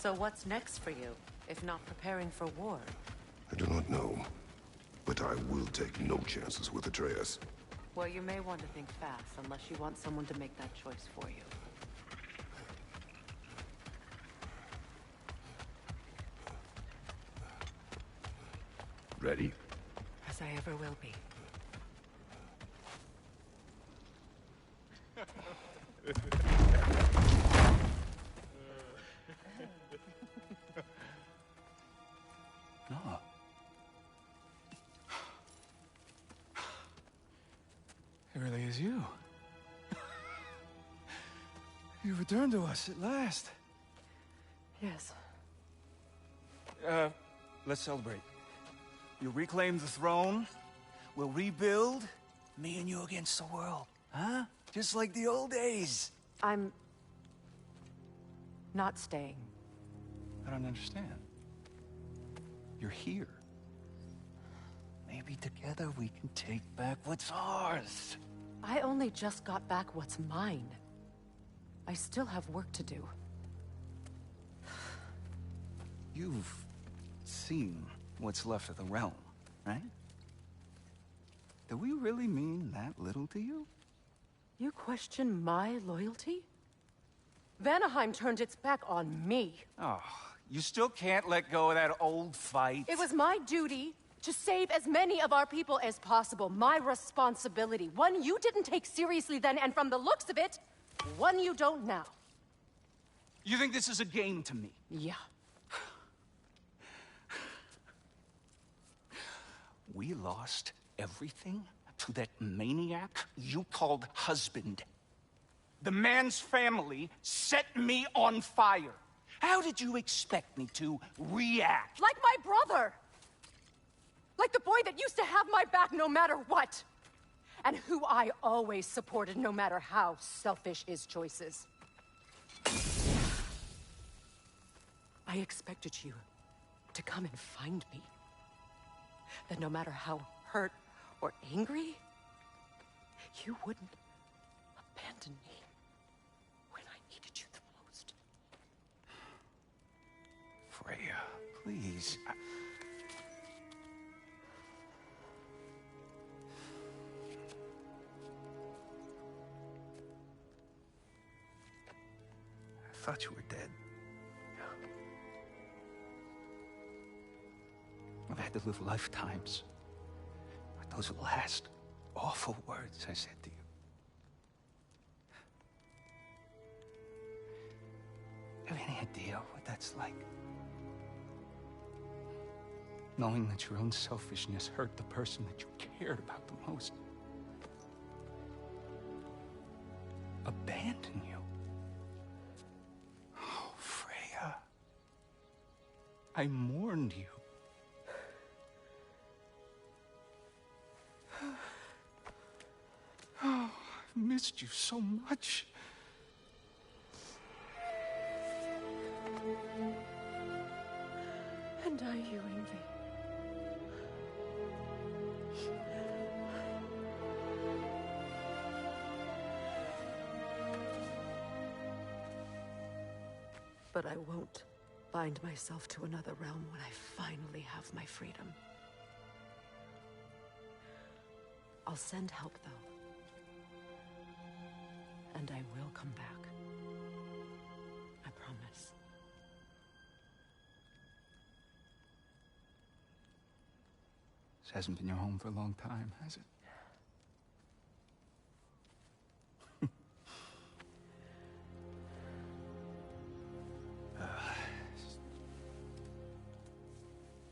So what's next for you, if not preparing for war? I do not know, but I will take no chances with Atreus. Well, you may want to think fast, unless you want someone to make that choice for you. Ready? As I ever will be. No. It really is you. You returned to us at last. Yes. Let's celebrate. You reclaim the throne, we'll rebuild, me and you against the world. Huh? Just like the old days. I'm... not staying. I don't understand. You're here. Maybe together we can take back what's ours. I only just got back what's mine. I still have work to do. You've seen what's left of the realm, right? Do we really mean that little to you? You question my loyalty? Vanaheim turned its back on me. Oh, you still can't let go of that old fight? It was my duty to save as many of our people as possible. My responsibility. One you didn't take seriously then, and from the looks of it, one you don't now. You think this is a game to me? Yeah. We lost everything to that maniac you called husband. The man's family set me on fire. How did you expect me to react? Like my brother! Like the boy that used to have my back no matter what! And who I always supported no matter how selfish his choices. I expected you to come and find me. That no matter how hurt or angry, you wouldn't abandon me when I needed you the most. Freya, please. I thought you were dead. I've had to live lifetimes with those last awful words I said to you. Have any idea what that's like? Knowing that your own selfishness hurt the person that you cared about the most. Abandon you. Oh, Freya. I mourned you. Oh, I've missed you so much. And I you, Ingvi. But I won't bind myself to another realm when I finally have my freedom. I'll send help, though. And I will come back. I promise. This hasn't been your home for a long time, has it?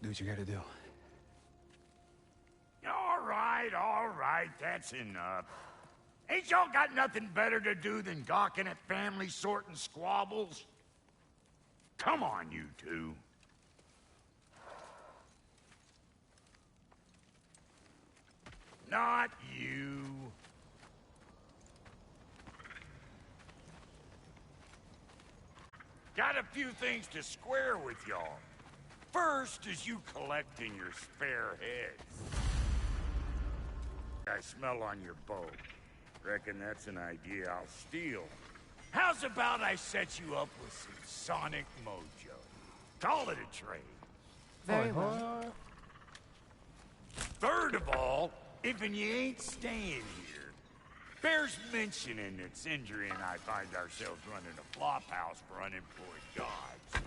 Do what you gotta do. All right, that's enough. Ain't y'all got nothing better to do than gawking at family sorting squabbles? Come on, you two. Not you. Got a few things to square with y'all. First is you collecting your spare heads. I smell on your boat. Reckon that's an idea I'll steal. How's about I set you up with some sonic mojo? Call it a trade. Very well. Third of all, if you ain't staying here, bears mentioning that Sindri and I find ourselves running a flop house for unemployed gods.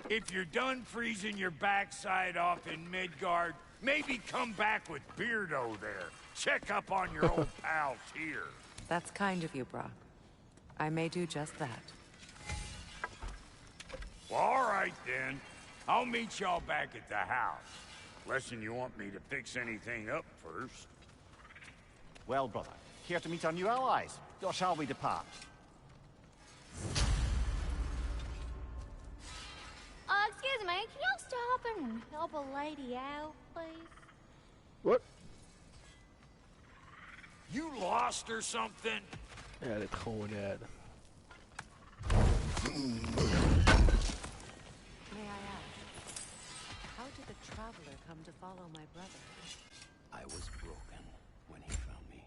If you're done freezing your backside off in Midgard, maybe come back with Beardo there. Check up on your old pals here. That's kind of you, Brock. I may do just that. Well, all right then. I'll meet y'all back at the house. Less'n you want me to fix anything up first. Well, brother, here to meet our new allies. Or shall we depart? Excuse me, can y'all stop and help a lady out, please? What? You lost or something? Ja, dit gewoon ja. May I ask, how did the traveler come to follow my brother? I was broken when he found me.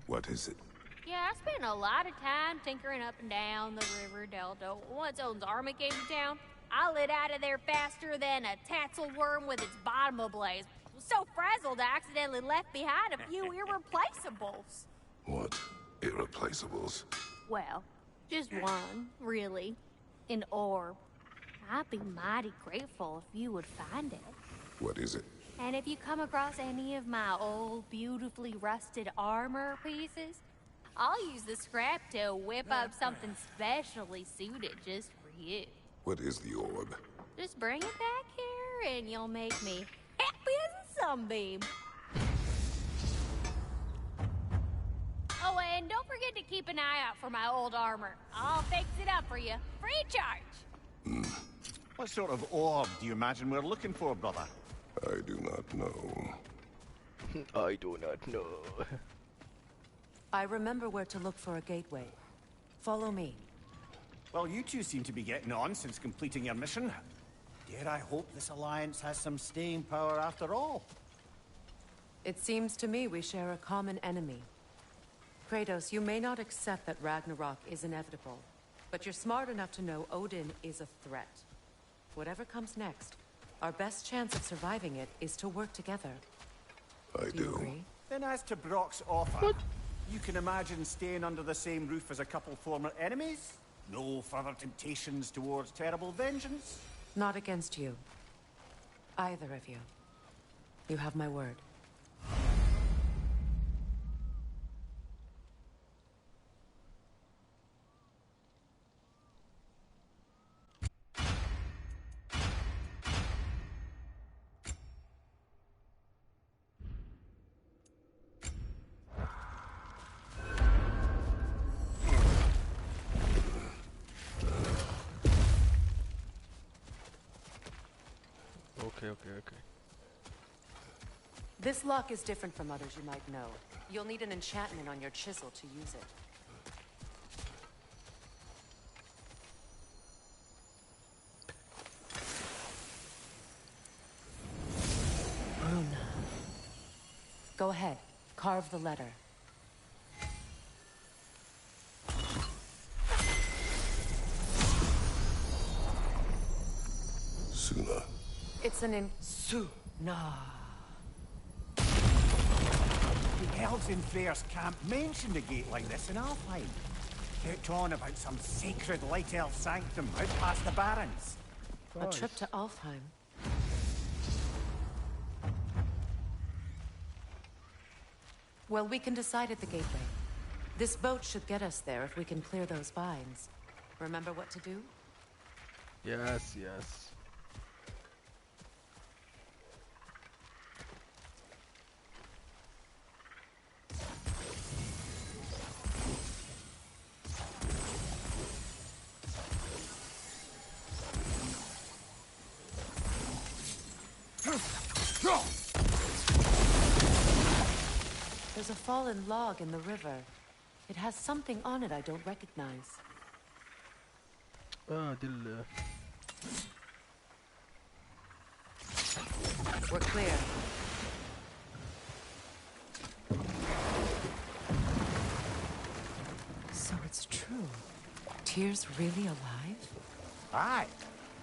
What is it? Yeah, I spent a lot of time tinkering up and down the river delta. Once Odin's army came to town, I lit out of there faster than a tassel worm with its bottom ablaze. So frazzled, I accidentally left behind a few irreplaceables. What? Irreplaceables? Well, just one, really. An orb. I'd be mighty grateful if you would find it. What is it? And if you come across any of my old, beautifully rusted armor pieces, I'll use the scrap to whip up something specially suited just for you. What is the orb? Just bring it back here and you'll make me happy as a sunbeam. Oh, and don't forget to keep an eye out for my old armor. I'll fix it up for you, free of charge. What sort of orb do you imagine we're looking for, brother? I do not know. I do not know. I remember where to look for a gateway. Follow me. Well, you two seem to be getting on since completing your mission. Dare I hope this alliance has some staying power after all? It seems to me we share a common enemy. Kratos, you may not accept that Ragnarok is inevitable, but you're smart enough to know Odin is a threat. Whatever comes next, our best chance of surviving it is to work together. I Do you do. agree? Then as to Brock's offer, you can imagine staying under the same roof as a couple former enemies? No further temptations towards terrible vengeance? Not against you. Either of you. You have my word. Okay. This lock is different from others you might know. You'll need an enchantment on your chisel to use it. Runa. Go ahead. Carve the letter. Suna. It's an Suna. The elves in Freyr's camp mentioned a gate like this in Alfheim. Kept on about some sacred light elf sanctum out past the barrens. A trip to Alfheim. Well, we can decide at the gateway. This boat should get us there if we can clear those vines. Remember what to do? Yes. There's a fallen log in the river. It has something on it I don't recognize. We're clear. So it's true. Tyr's really alive? Aye.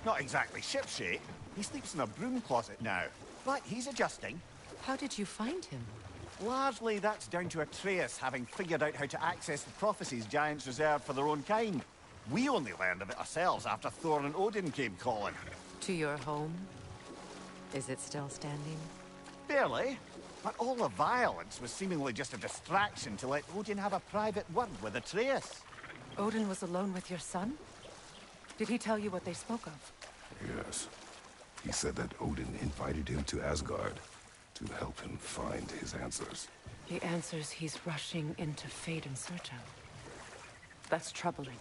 Not exactly shipshape. He sleeps in a broom closet now. But he's adjusting. How did you find him? Largely, that's down to Atreus having figured out how to access the prophecies giants reserved for their own kind. We only learned of it ourselves after Thor and Odin came calling. To your home? Is it still standing? Barely. But all the violence was seemingly just a distraction to let Odin have a private word with Atreus. Odin was alone with your son? Did he tell you what they spoke of? Yes. He said that Odin invited him to Asgard to help him find his answers. The answers he's rushing into fate in search of. That's troubling.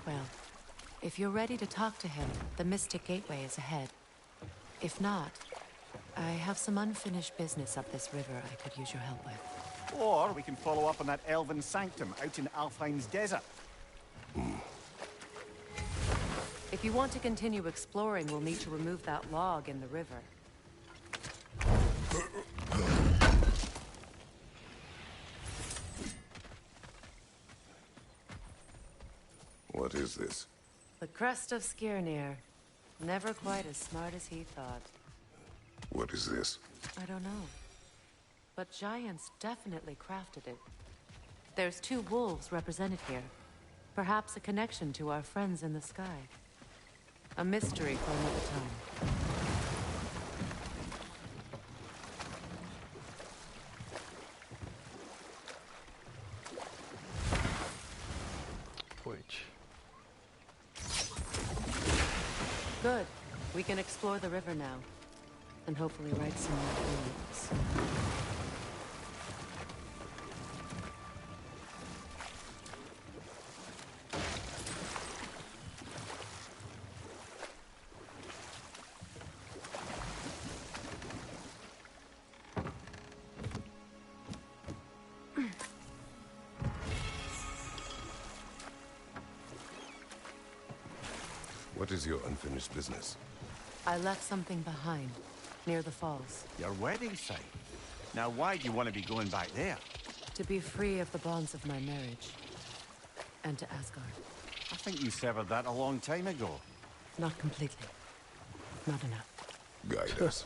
Well, if you're ready to talk to him, the Mystic Gateway is ahead. If not, I have some unfinished business up this river I could use your help with. Or we can follow up on that elven sanctum out in Alfheim's desert. If you want to continue exploring, we'll need to remove that log in the river. What is this? The crest of Skirnir. Never quite as smart as he thought. What is this? I don't know. But giants definitely crafted it. There's 2 wolves represented here. Perhaps a connection to our friends in the sky. A mystery for another time. Which? Good. We can explore the river now. And hopefully write some more poems. What is your unfinished business? I left something behind, near the falls. Your wedding site. Now why do you want to be going back there? To be free of the bonds of my marriage. And to Asgard. I think you severed that a long time ago. Not completely. Not enough. Guide us.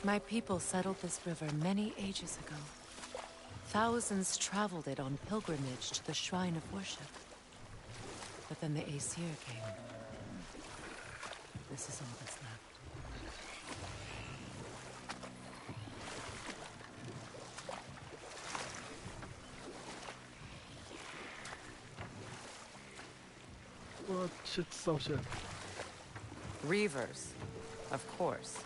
My people settled this river many ages ago. Thousands traveled it on pilgrimage to the shrine of worship. But then the Aesir came. This is all that's left. What? Shit, some shit. Reavers, of course.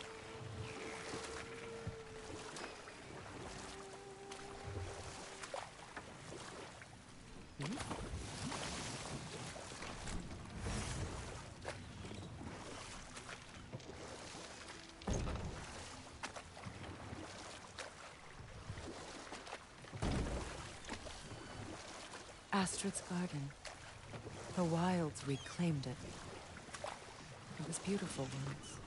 Astrid's garden. The wilds reclaimed it. It was beautiful once.